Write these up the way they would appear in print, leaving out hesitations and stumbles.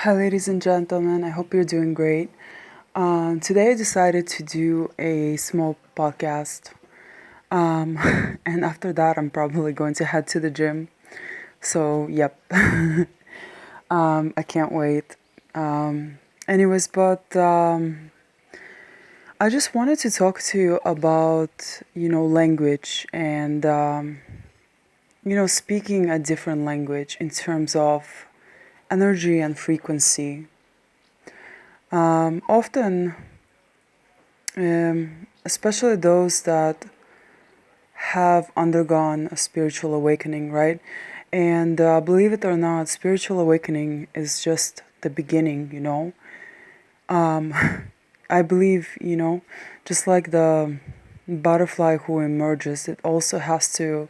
Hi, ladies and gentlemen. I hope you're doing great. Today, I decided to do a small podcast. Um, and after that, I'm probably going to head to the gym. So, yep. I can't wait. Anyways, but I just wanted to talk to you about, language and, speaking a different language in terms of energy and frequency. Often, especially those that have undergone a spiritual awakening, right? And believe it or not, spiritual awakening is just the beginning. Um, I believe, just like the butterfly who emerges, it also has to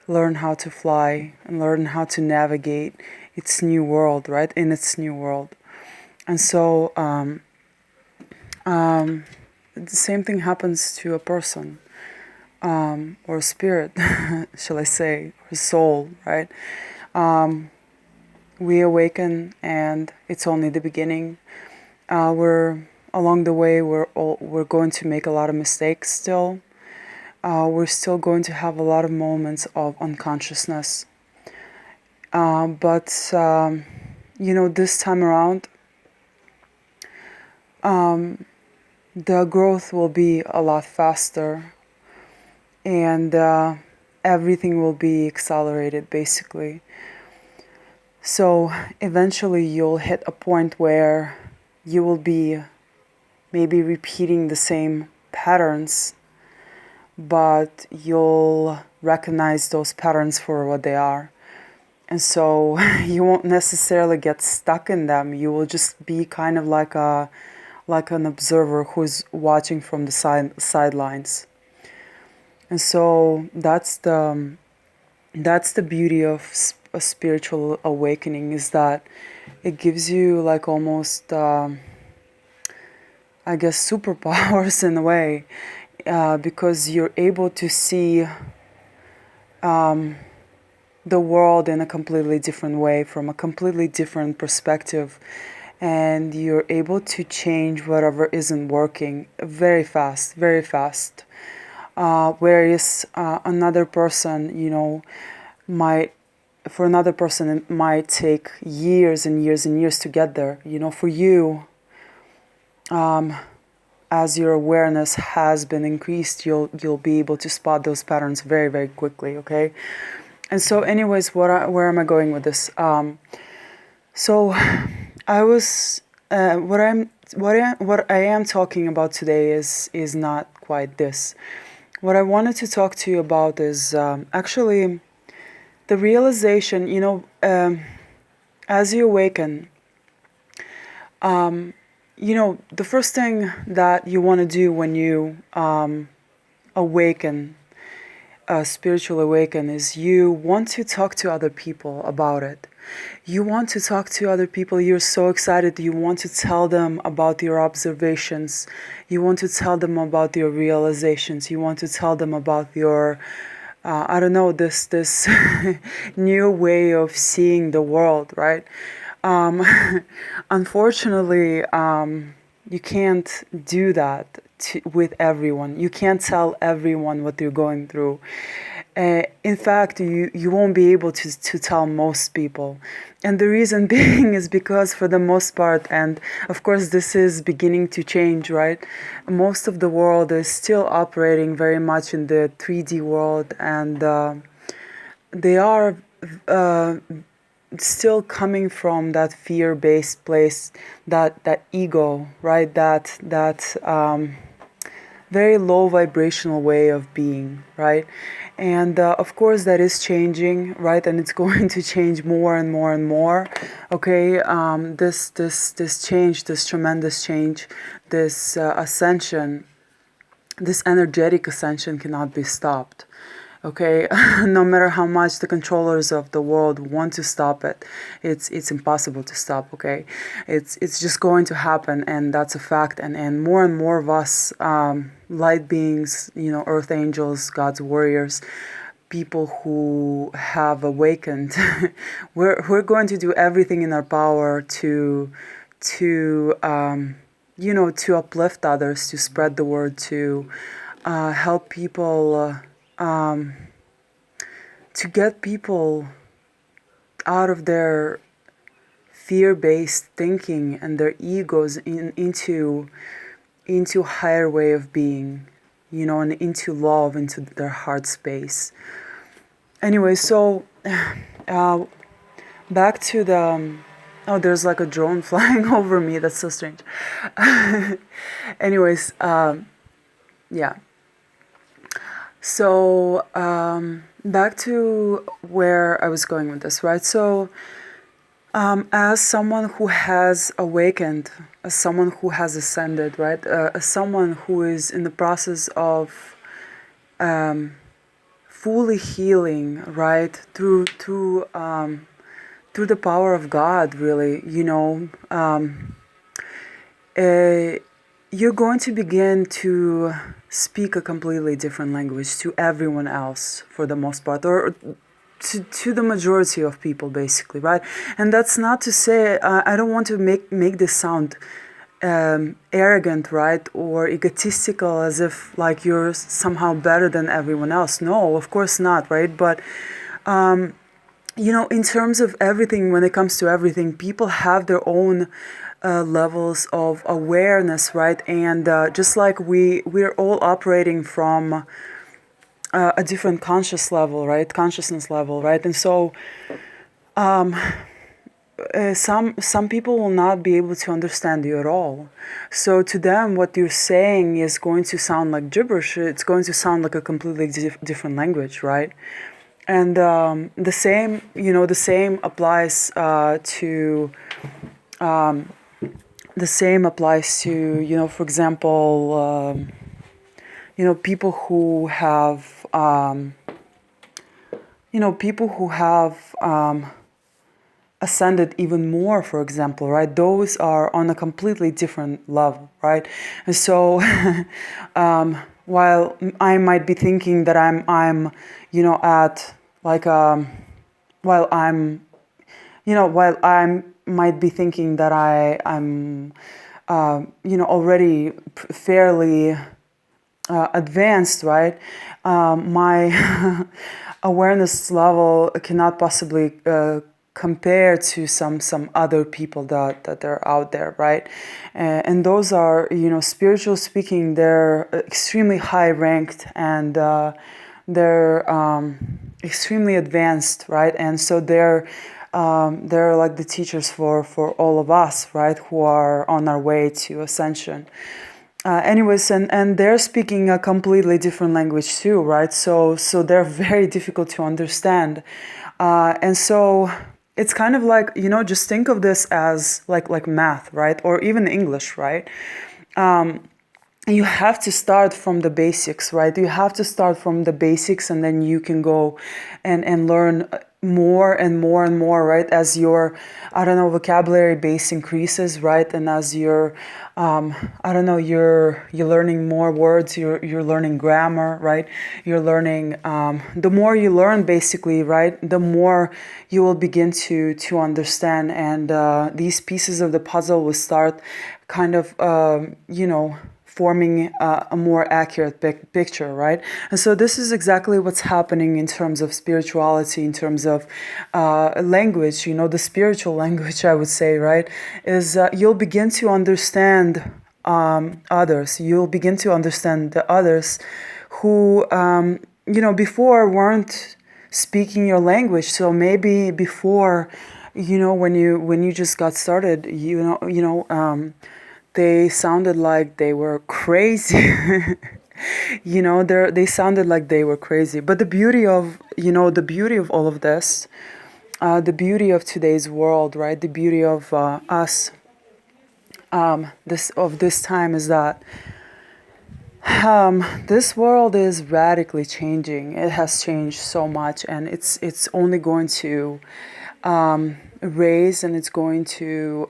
learn how to fly and learn how to navigate its new world, right? In its new world. And so, um, the same thing happens to a person, or a spirit, shall I say, or soul, right? Um, we awaken, and it's only the beginning. We're along the way. We're going to make a lot of mistakes still. We're still going to have a lot of moments of unconsciousness. But this time around, um, the growth will be a lot faster, and everything will be accelerated, basically. So eventually you'll hit a point where you will be maybe repeating the same patterns, but you'll recognize those patterns for what they are. And so you won't necessarily get stuck in them. You will just be kind of like an observer who's watching from the sidelines. And so that's the beauty of a spiritual awakening, is that it gives you like almost I guess superpowers in a way, because you're able to see um, the world in a completely different way, from a completely different perspective, and you're able to change whatever isn't working very fast, very fast. Whereas another person, might for another person it might take years and years and years to get there. For you, um, as your awareness has been increased, you'll be able to spot those patterns very, very quickly. Okay. And so, anyways, where am I going with this? So I was what I am talking about today is not quite this. What I wanted to talk to you about is actually the realization. As you awaken, um, the first thing that you want to do when you awaken, spiritual awaken, is you want to talk to other people about it. You want to talk to other people. You're so excited. You want to tell them about your observations. You want to tell them about your realizations. You want to tell them about your, I don't know, this new way of seeing the world, right? Um, Unfortunately, you can't do that with everyone. You can't tell everyone what you're going through. In fact, you won't be able to tell most people. And the reason being is because, for the most part, and of course, this is beginning to change, right? Most of the world is still operating very much in the 3D world, and they are. Uh, Still coming from that fear-based place, that ego, right? That very low vibrational way of being, right? And of course, that is changing, right? And it's going to change more and more and more. Okay, this change, this tremendous change, this ascension, this energetic ascension cannot be stopped. Okay, no matter how much the controllers of the world want to stop it, it's impossible to stop. Okay, it's just going to happen, and that's a fact. And more of us, light beings, earth angels, God's warriors, people who have awakened. We're going to do everything in our power to to uplift others, to spread the word, to help people, to get people out of their fear-based thinking and their egos into higher way of being, and into love, into their heart space. Anyway, so back to the oh, there's like a drone flying over me. That's so strange. Anyways, yeah. So back to where I was going with this, right? So as someone who has awakened, as someone who has ascended, right? As someone who is in the process of fully healing, right? Through the power of God, really, you're going to begin to speak a completely different language to everyone else, for the most part, or to the majority of people, basically, right? And that's not to say I don't want to make this sound arrogant, right, or egotistical, as if like you're somehow better than everyone else. No, of course not, right? But in terms of everything, when it comes to everything, people have their own levels of awareness, right? And just like we're all operating from a different consciousness level, right? And so some people will not be able to understand you at all. So to them, what you're saying is going to sound like gibberish. It's going to sound like a completely different language, right? And the same applies to for example, people who have ascended even more, for example, right? Those are on a completely different level, right? And so while I might be thinking that I'm at like while I might be thinking that I'm already fairly advanced, right? My awareness level cannot possibly compare to some other people that are out there, right? And those are, spiritual speaking, they're extremely high ranked, and they're extremely advanced, right? And so they're like the teachers for all of us, right, who are on our way to ascension. Anyways, and they're speaking a completely different language too, right? So they're very difficult to understand, and so it's kind of like, just think of this as like math, right, or even English, right? You have to start from the basics, right? You have to start from the basics, and then you can go and learn more and more and more, right? As your, vocabulary base increases, right? And as you're, you're learning more words, you're learning grammar, right? You're learning, the more you learn, basically, right? The more you will begin to understand, and these pieces of the puzzle will start kind of, forming a more accurate picture, right? And so this is exactly what's happening in terms of spirituality, in terms of language, the spiritual language, I would say, right? Is you'll begin to understand others. You'll begin to understand the others who, before weren't speaking your language. So maybe before, when you just got started, they sounded like they were crazy. They sounded like they were crazy. But the beauty of all of this, the beauty of today's world, right? The beauty of us, this time, is that this world is radically changing. It has changed so much, and it's only going to raise, and it's going to.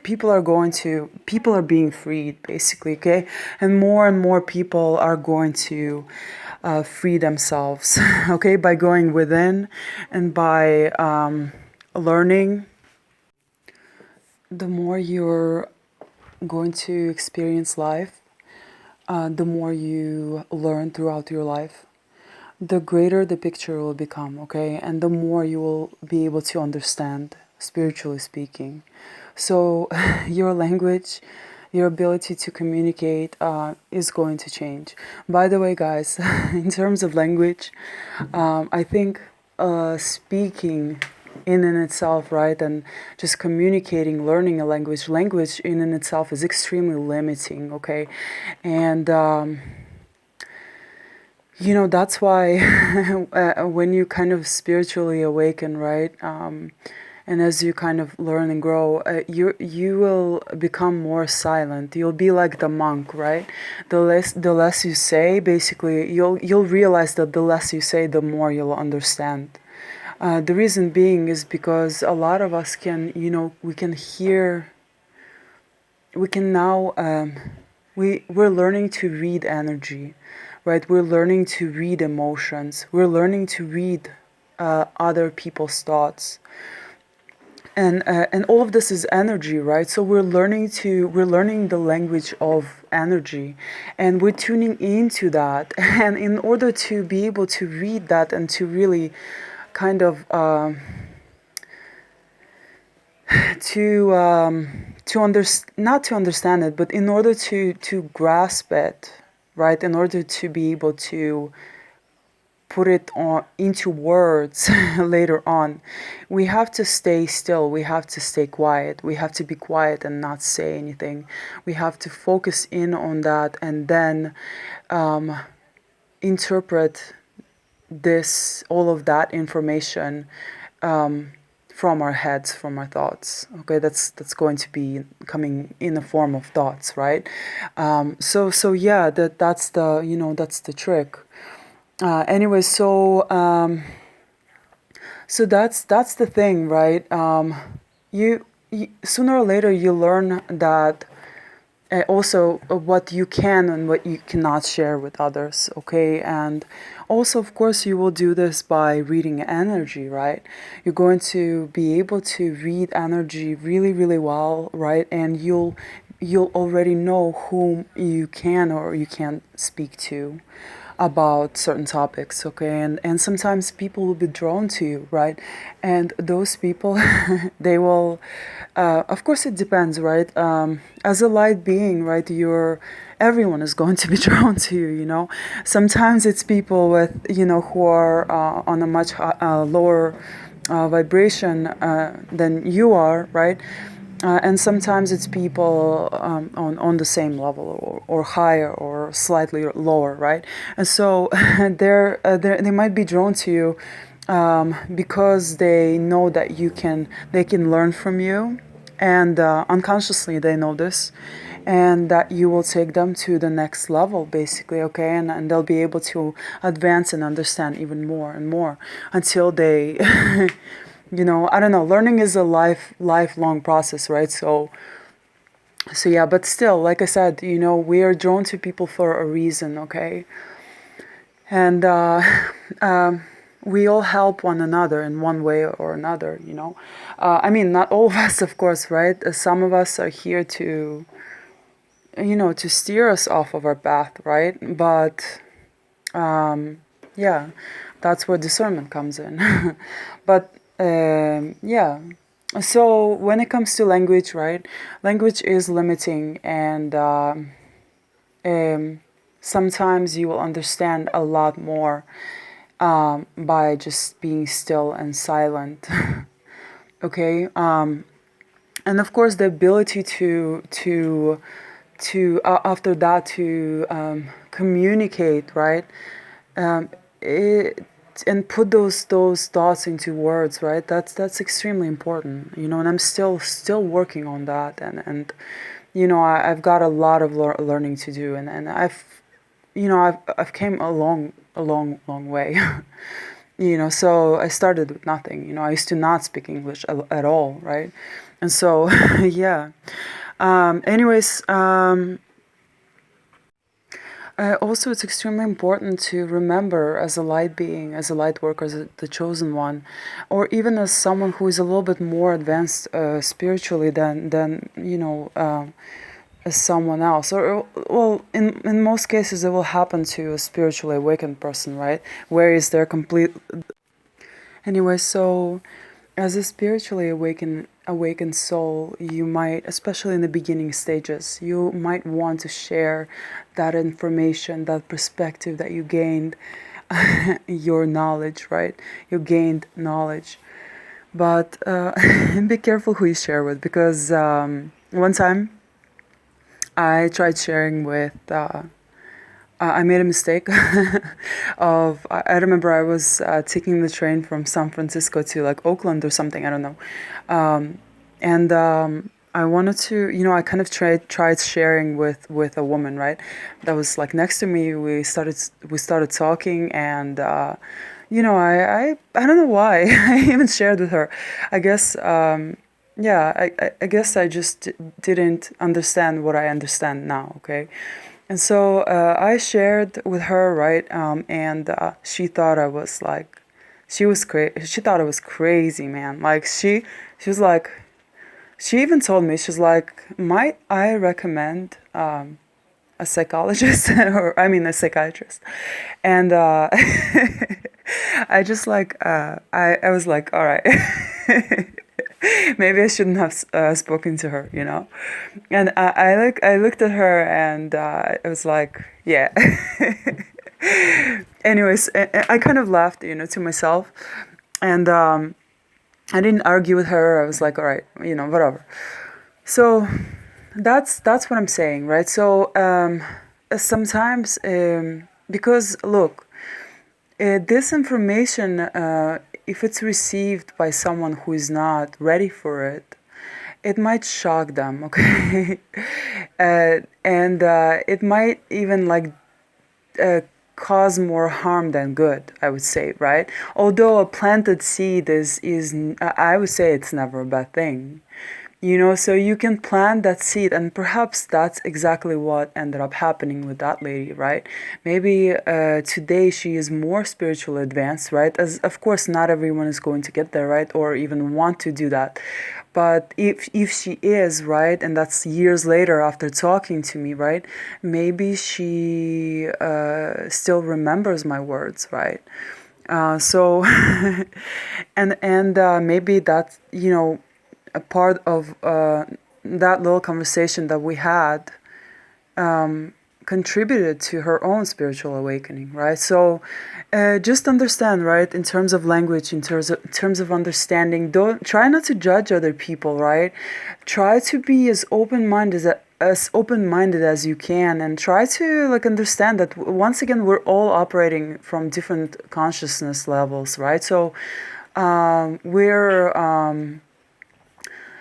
People are being freed, basically, okay? And more people are going to free themselves, okay, by going within and by learning. The more you're going to experience life, the more you learn throughout your life, the greater the picture will become, okay? And the more you will be able to understand, spiritually speaking. So, your language, your ability to communicate is going to change. By the way, guys, in terms of language, I think speaking in and itself, right, and just communicating, learning a language in and itself is extremely limiting, okay? And that's why when you kind of spiritually awaken, right, and as you kind of learn and grow, you will become more silent. You'll be like the monk, right? The less you say, basically, you'll realize that the less you say, the more you'll understand. The reason being is because a lot of us can, we can hear, we can now, we're learning to read energy, right? We're learning to read emotions. We're learning to read other people's thoughts. And all of this is energy, right? So we're learning the language of energy, and we're tuning into that. And in order to be able to read that and to really kind of not to understand it, but in order to grasp it, right? In order to be able to put it on into words later on, we have to stay still. We have to stay quiet. We have to be quiet and not say anything. We have to focus in on that and then interpret all of that information from our heads, from our thoughts. Okay, that's going to be coming in the form of thoughts, right? So yeah, that's the trick. Anyway, so that's the thing, right? You sooner or later you learn that also what you can and what you cannot share with others, okay? And also, of course, you will do this by reading energy, right? You're going to be able to read energy really, really well, right? And you'll already know whom you can or you can't speak to about certain topics, okay? And sometimes people will be drawn to you, right? And those people they will of course it depends, right? As a light being, right, everyone is going to be drawn to you, sometimes it's people with who are on a much lower vibration than you are, right? And sometimes it's people on the same level or higher or slightly lower, right? And so they might be drawn to you because they know that they can learn from you, and unconsciously they know this, and that you will take them to the next level, basically, okay? And they'll be able to advance and understand even more and more until they I don't know, learning is a lifelong process, right? So yeah, but still, like I said, we are drawn to people for a reason, okay? And we all help one another in one way or another, I mean, not all of us, of course, right? Some of us are here to steer us off of our path, right? But yeah, that's where discernment comes in. But yeah, so when it comes to language, right, language is limiting, and sometimes you will understand a lot more by just being still and silent. Okay, and of course the ability to after that to communicate, right, it and put those thoughts into words, right? That's extremely important, and I'm still working on that, and I've got a lot of learning to do, and I've came a long way. So I started with nothing. I used to not speak English at all, right? And so yeah. Anyways, Also, it's extremely important to remember as a light being, as a light worker, as the chosen one, or even as someone who is a little bit more advanced spiritually than as someone else. Or well, in most cases, it will happen to a spiritually awakened person, right? Where is their complete anyway? So as a spiritually awakened soul, you might, especially in the beginning stages, you might want to share that information, that perspective that you gained, your knowledge, right? You gained knowledge. But be careful who you share with, because one time I tried sharing with I made a mistake I remember I was taking the train from San Francisco to like Oakland or something, I don't know. And I wanted to, I kind of tried sharing with a woman, right? That was like next to me. We started talking, and I don't know why I even shared with her. I guess yeah, I guess I just didn't understand what I understand now, okay? And so I shared with her, right? And she thought I was like, she thought I was crazy, man. Like she was like, she even told me, she's like, might I recommend a psychologist, or I mean a psychiatrist? And I just like, I was like, all right. Maybe I shouldn't have spoken to her, And I looked at her, and I was like, yeah. Anyways, I kind of laughed, to myself, and I didn't argue with her. I was like, all right, whatever. So that's what I'm saying, right? So sometimes, because look, this information, if it's received by someone who is not ready for it, it might shock them, okay? And it might even like uh, cause more harm than good, I would say, right? Although a planted seed is I would say it's never a bad thing. So you can plant that seed, and perhaps that's exactly what ended up happening with that lady, right? Maybe today she is more spiritually advanced, right? As of course, not everyone is going to get there, right, or even want to do that. But if she is, right, and that's years later after talking to me, right, maybe she still remembers my words, right? So, and maybe that, a part of that little conversation that we had contributed to her own spiritual awakening, right? So just understand, right, in terms of language, in terms of understanding, don't try not to judge other people, right? Try to be as open-minded as you can, and try to like understand that once again we're all operating from different consciousness levels, right? So we're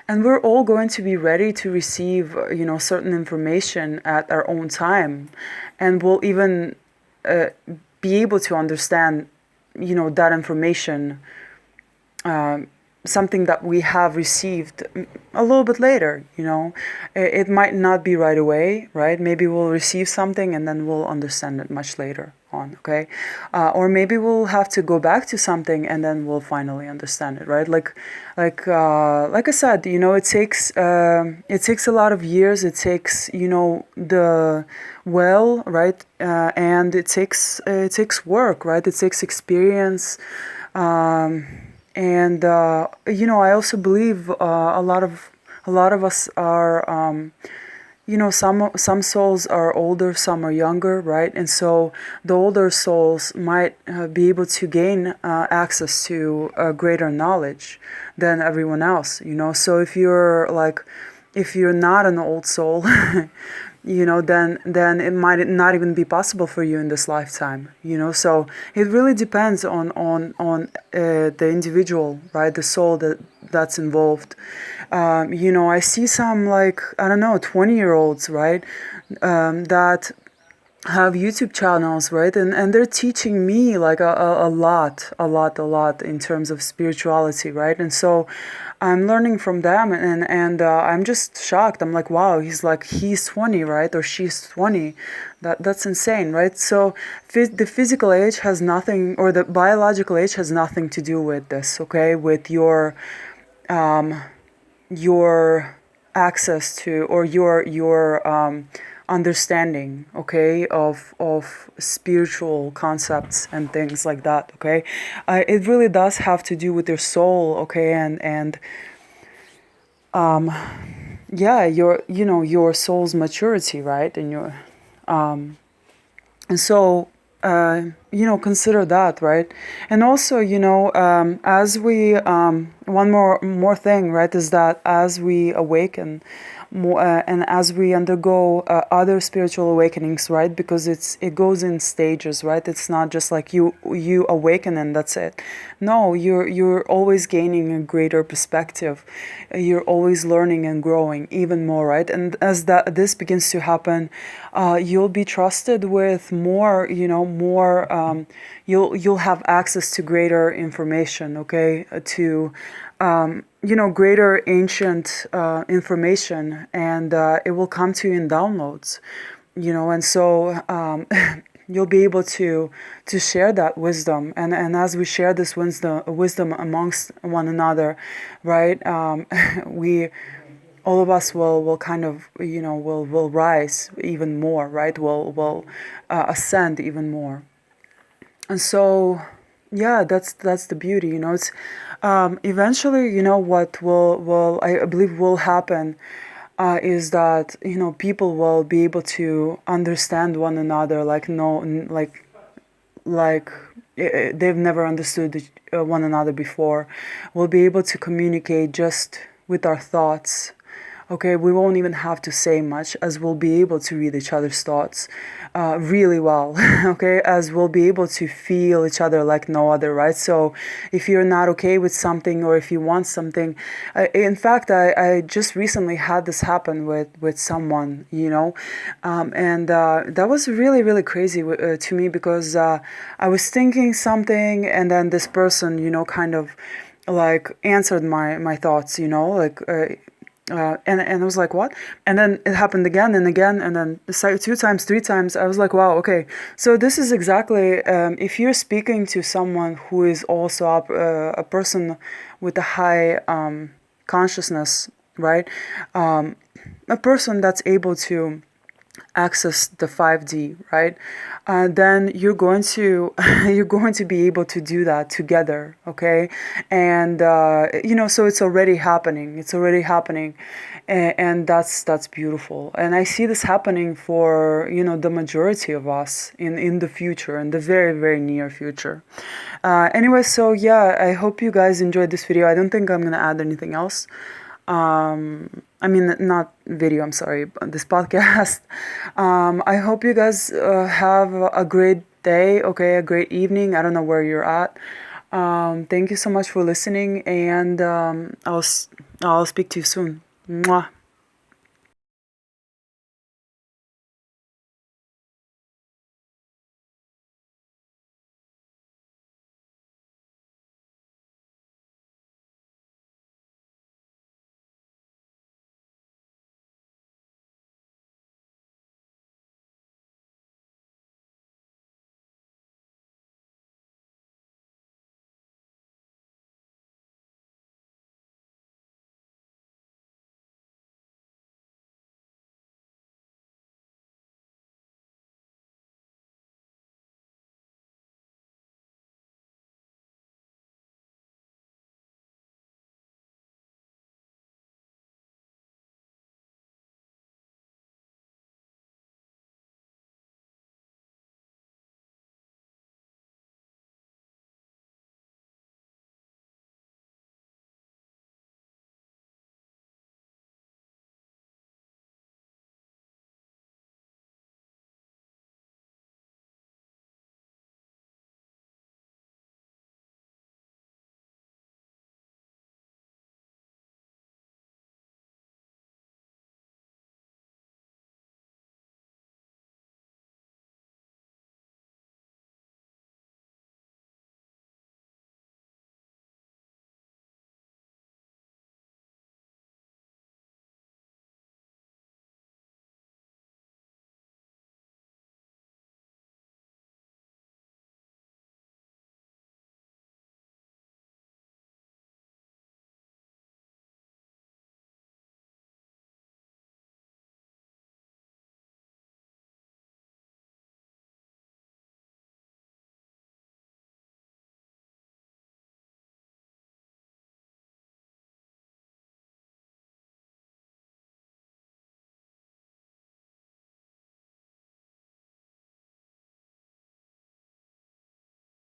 and we're all going to be ready to receive, certain information at our own time, and we'll even uh, be able to understand, that information, something that we have received a little bit later. It might not be right away, right? Maybe we'll receive something and then we'll understand it much later on, okay? Or maybe we'll have to go back to something and then we'll finally understand it, right? Like I said, it takes a lot of years. It takes, the well, right? And it takes work, right? It takes experience. Um, and I also believe a lot of us are, some souls are older, some are younger, right? And so the older souls might be able to gain access to greater knowledge than everyone else. So if you're not an old soul, then it might not even be possible for you in this lifetime. So it really depends on the individual, right? The soul that's involved. I see some, like, I don't know, 20-year-olds, right? That have YouTube channels, right? And they're teaching me like a lot in terms of spirituality, right? And so I'm learning from them, and I'm just shocked. I'm like, wow, he's 20, right? Or she's 20. That's insane, right? So the physical age has nothing, or the biological age has nothing to do with this, okay? With your access to, or your understanding, okay, of spiritual concepts and things like that, okay. It really does have to do with your soul, okay, and yeah, your soul's maturity, right, and your and so, consider that, right? And also, as we, one more thing, right, is that as we awaken more, and as we undergo other spiritual awakenings, right, because it goes in stages, right? It's not just like you awaken and that's it. No, you're always gaining a greater perspective. You're always learning and growing even more, right? And as this begins to happen, you'll be trusted with more, more. You'll have access to greater information, okay, to greater ancient information, and it will come to you in downloads, and so you'll be able to share that wisdom, and as we share this wisdom amongst one another, right, we all of us will kind of will rise even more, right, will ascend even more. And so, yeah, that's the beauty, it's eventually, what will I believe will happen, is that people will be able to understand one another like no like they've never understood one another before. We'll be able to communicate just with our thoughts. Okay, we won't even have to say much, as we'll be able to read each other's thoughts really well. Okay, as we'll be able to feel each other like no other, right? So if you're not okay with something, or if you want something, in fact, I just recently had this happen with someone, and that was really, really crazy to me, because I was thinking something, and then this person, kind of like answered my thoughts, and I was like, what? And then it happened again and again, and then it's like 2 times, 3 times. I was like, wow, okay. So this is exactly, if you're speaking to someone who is also a person with a high consciousness, right? A person that's able to access the 5D, right? Then you're going to you're going to be able to do that together, okay? And so it's already happening. It's already happening, and that's beautiful. And I see this happening for the majority of us in the future, in the very, very near future. Anyway, so yeah, I hope you guys enjoyed this video. I don't think I'm gonna add anything else. I mean, not video, I'm sorry, but this podcast. I hope you guys have a great day, okay, a great evening. I don't know where you're at. Thank you so much for listening, and I'll speak to you soon. Mwah.